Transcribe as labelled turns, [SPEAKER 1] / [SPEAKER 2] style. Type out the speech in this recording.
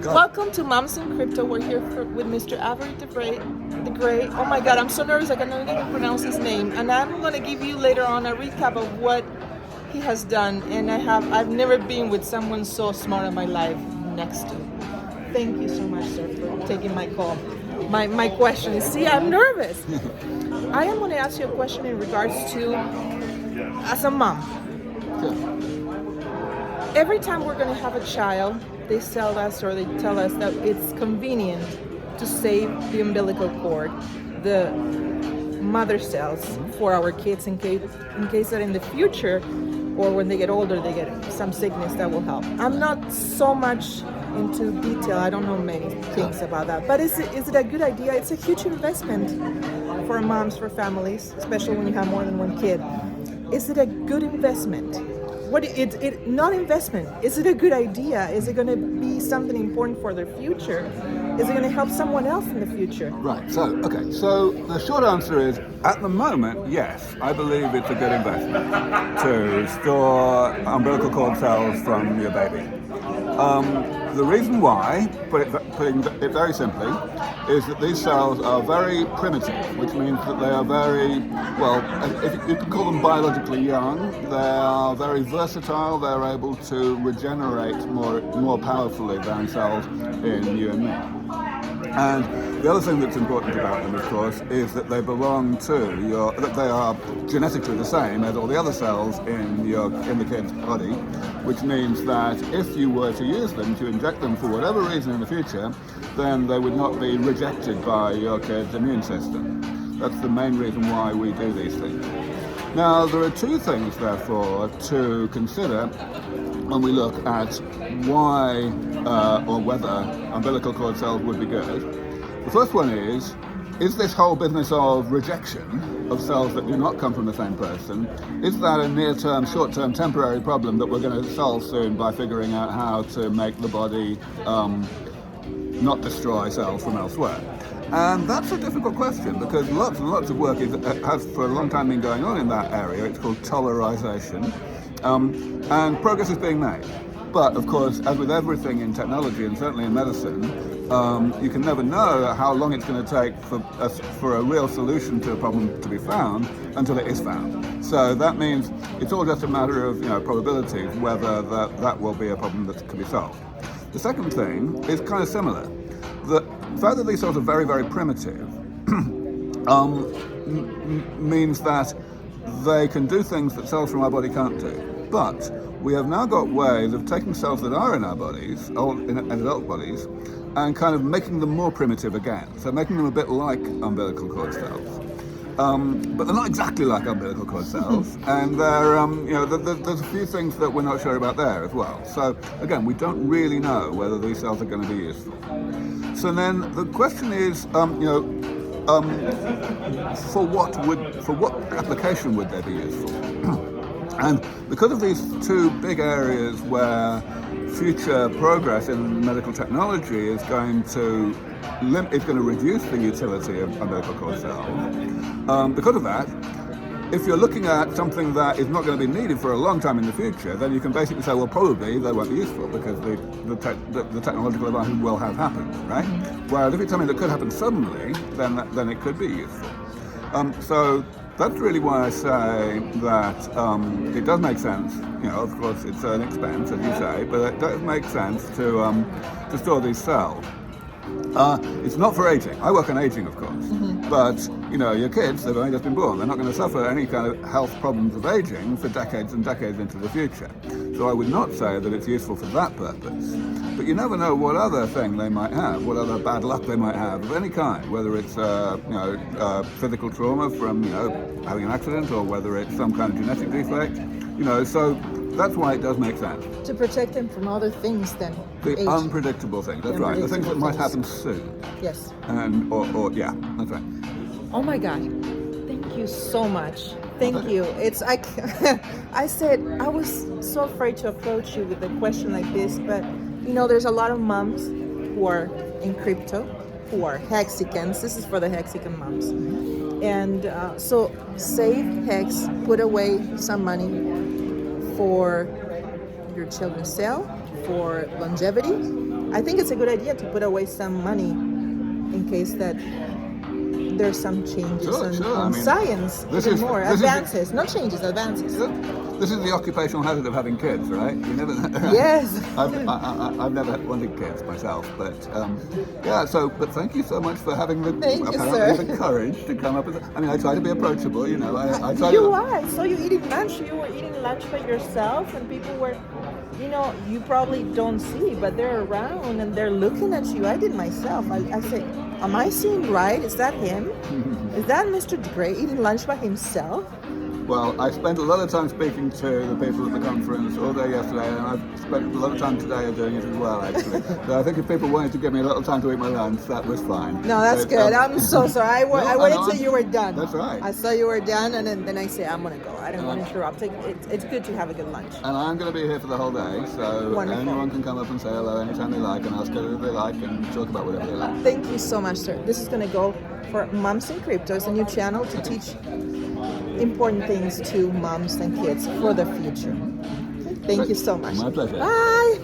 [SPEAKER 1] Welcome to Moms in Crypto. We're here with Mr. AUBREY de Grey. Oh my God, I'm so nervous I cannot even pronounce his name. And I'm going to give you later on a recap of what he has done. And I've never been with someone so smart in my life next to. Thank you so much, sir, for taking my call. My question. See, I'm nervous. I am going to ask you a question in regards to, as a mom. Every time we're going to have a child, they sell us or they tell us that it's convenient to save the umbilical cord, the mother cells for our kids in case that in the future or when they get older they get some sickness that will help. I'm not so much into detail. I don't know many things about that. But is it a good idea? It's a huge investment for moms, for families, especially when you have more than one kid. Is it a good investment? Not investment. Is it a good idea? Is it going to be something important for their future? Is it going to help someone else in the future?
[SPEAKER 2] Right. So the short answer is, at the moment, yes, I believe it's a good investment to store umbilical cord cells from your baby. The reason why, putting it very simply, is that these cells are very primitive, which means that they are very, if you can call them biologically young, they are very versatile, they're able to regenerate more powerfully than cells in you and me. And the other thing that's important about them, of course, is that they belong to that they are genetically the same as all the other cells in the kid's body, which means that if you were to use them, to inject them for whatever reason in the future, then they would not be rejected by your kid's immune system. That's the main reason why we do these things. Now, there are two things, therefore, to consider when we look at why or whether umbilical cord cells would be good. The first one is this whole business of rejection of cells that do not come from the same person, is that a near-term, short-term, temporary problem that we're going to solve soon by figuring out how to make the body not destroy cells from elsewhere? And that's a difficult question because lots and lots of work has for a long time been going on in that area. It's called tolerization, and progress is being made. But of course, as with everything in technology and certainly in medicine, you can never know how long it's going to take for a real solution to a problem to be found until it is found. So that means it's all just a matter of probabilities whether that will be a problem that can be solved. The second thing is kind of similar. The fact that these cells are very, very primitive means that they can do things that cells from our body can't do. But we have now got ways of taking cells that are in our bodies, in adult bodies, and kind of making them more primitive again. So making them a bit like umbilical cord cells. But they're not exactly like umbilical cord cells, and there's a few things that we're not sure about there as well. So again, we don't really know whether these cells are going to be useful. So then the question is, for what application would they be useful? And because of these two big areas where future progress in medical technology is going to reduce the utility of umbilical cord cells, because of that, if you're looking at something that is not going to be needed for a long time in the future, then you can basically say, well, probably they won't be useful because the technological advances will have happened, right? Whereas if it's something that could happen suddenly, then it could be useful. So that's really why I say that it does make sense. Of course, it's an expense, as you say, but it does make sense to store these cells. It's not for aging. I work on aging, of course, but your kids, they've only just been born. They're not going to suffer any kind of health problems of aging for decades and decades into the future. So I would not say that it's useful for that purpose. But you never know what other thing they might have, what other bad luck they might have of any kind, whether it's physical trauma from having an accident, or whether it's some kind of genetic defect. So that's why it does make sense.
[SPEAKER 1] To protect them from other things then.
[SPEAKER 2] The unpredictable things, that's right. The things that might happen soon.
[SPEAKER 1] Yes.
[SPEAKER 2] And, yeah, that's right.
[SPEAKER 1] Oh my God. Thank you so much. Thank you. I said, I was so afraid to approach you with a question like this, but there's a lot of moms who are in crypto, who are hexicans. This is for the hexican moms. And so save hex, put away some money for your children's cell, for longevity, I think it's a good idea to put away some money in case that there's some changes on science, even more advances, not changes, advances.
[SPEAKER 2] This is the occupational hazard of having kids, right? You never.
[SPEAKER 1] Yes.
[SPEAKER 2] I've never wanted kids myself, but yeah. So, but thank you so much for having the courage to come up with. I mean, I try to be approachable, you know. I try
[SPEAKER 1] you are. I saw you eating lunch. You were eating lunch by yourself, and people were, you know, you probably don't see, but they're around and they're looking at you. I did myself. I say, am I seeing right? Is that him? Is that Mr. Gray eating lunch by himself?
[SPEAKER 2] Well, I spent a lot of time speaking to the people at the conference all day yesterday, and I've spent a lot of time today doing it as well, actually. So I think if people wanted to give me a little time to eat my lunch, that was fine.
[SPEAKER 1] No, that's good. I'm so sorry. I waited till you were done.
[SPEAKER 2] That's right.
[SPEAKER 1] I saw you were done, and then I say, I'm going to go. I don't want to interrupt. It's good to have a good lunch.
[SPEAKER 2] And I'm going to be here for the whole day, so
[SPEAKER 1] Wonderful.
[SPEAKER 2] Anyone can come up and say hello anytime they like, and ask whatever they like, and talk about whatever they like.
[SPEAKER 1] Thank you so much, sir. This is going to go for Moms in Crypto. It's a new channel to teach important things to moms and kids for the future. Thank you so much.
[SPEAKER 2] My pleasure.
[SPEAKER 1] Bye.